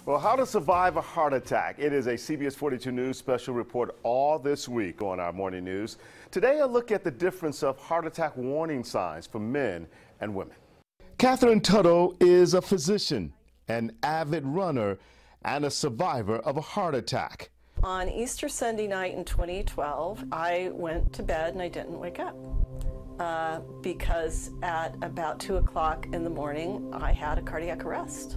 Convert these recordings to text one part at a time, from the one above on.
Well, how to survive a heart attack. It is a CBS 42 News special report all this week on our morning news. Today, a look at the difference of heart attack warning signs for men and women. Catherine Tuttle is a physician, an avid runner, and a survivor of a heart attack. On Easter Sunday night in 2012, I went to bed and I didn't wake up because at about 2 o'clock in the morning, I had a cardiac arrest.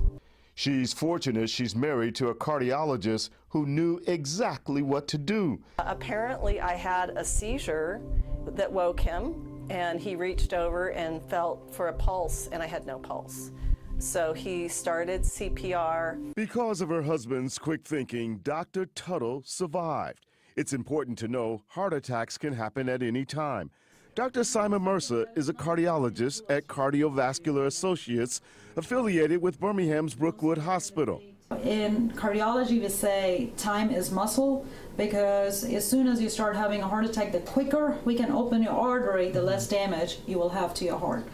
She's fortunate she's married to a cardiologist who knew exactly what to do. Apparently, I had a seizure that woke him, and he reached over and felt for a pulse, and I had no pulse. So he started CPR. Because of her husband's quick thinking, Dr. Tuttle survived. It's important to know heart attacks can happen at any time. Dr. Simon Mercer is a cardiologist at Cardiovascular Associates, affiliated with Birmingham's Brookwood Hospital. In cardiology, we say time is muscle, because as soon as you start having a heart attack, the quicker we can open your artery, the less damage you will have to your heart.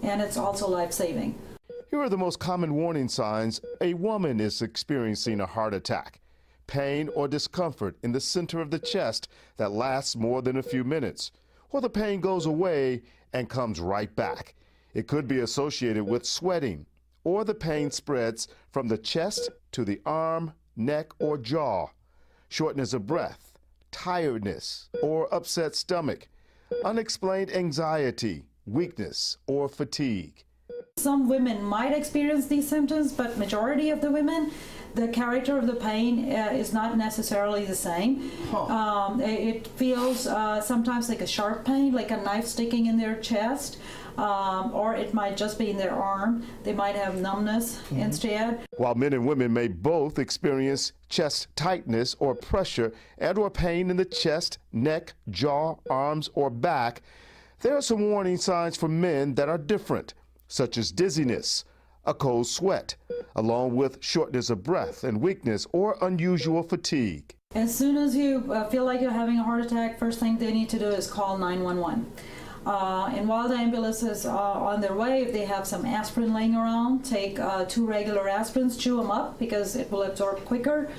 And it's also life-saving. Here are the most common warning signs a woman is experiencing a heart attack. Pain or discomfort in the center of the chest that lasts more than a few minutes, or the pain goes away and comes right back. It could be associated with sweating, or the pain spreads from the chest to the arm, neck, or jaw. Shortness of breath, tiredness, or upset stomach, unexplained anxiety, weakness, or fatigue. Some women might experience these symptoms, but majority of the women, the character of the pain is not necessarily the same. It feels sometimes like a sharp pain, like a knife sticking in their chest, or it might just be in their arm. They might have numbness instead. While men and women may both experience chest tightness or pressure and/or pain in the chest, neck, jaw, arms, or back, there are some warning signs for men that are different, such as dizziness, a cold sweat, along with shortness of breath and weakness or unusual fatigue. As soon as you feel like you're having a heart attack, first thing they need to do is call 911. And while the ambulance is on their way, if they have some aspirin laying around, take 2 regular aspirins, chew them up because it will absorb quicker.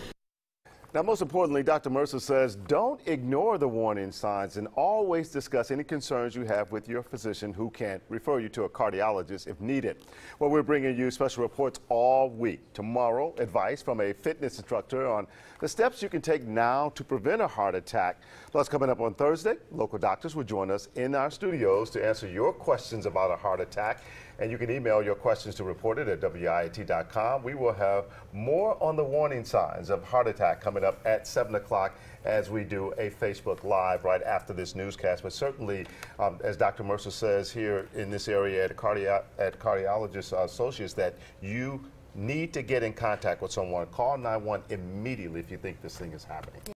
Now, most importantly, Dr. Mercer says don't ignore the warning signs and always discuss any concerns you have with your physician, who can refer you to a cardiologist if needed. Well, we're bringing you special reports all week. Tomorrow, advice from a fitness instructor on the steps you can take now to prevent a heart attack. Plus, coming up on Thursday, local doctors will join us in our studios to answer your questions about a heart attack. And you can email your questions to reported@WIAT.com. We will have more on the warning signs of heart attack coming up at 7 o'clock as we do a Facebook Live right after this newscast. But certainly, as Dr. Mercer says here in this area at Cardiologist Associates, that you need to get in contact with someone. Call 911 immediately if you think this thing is happening.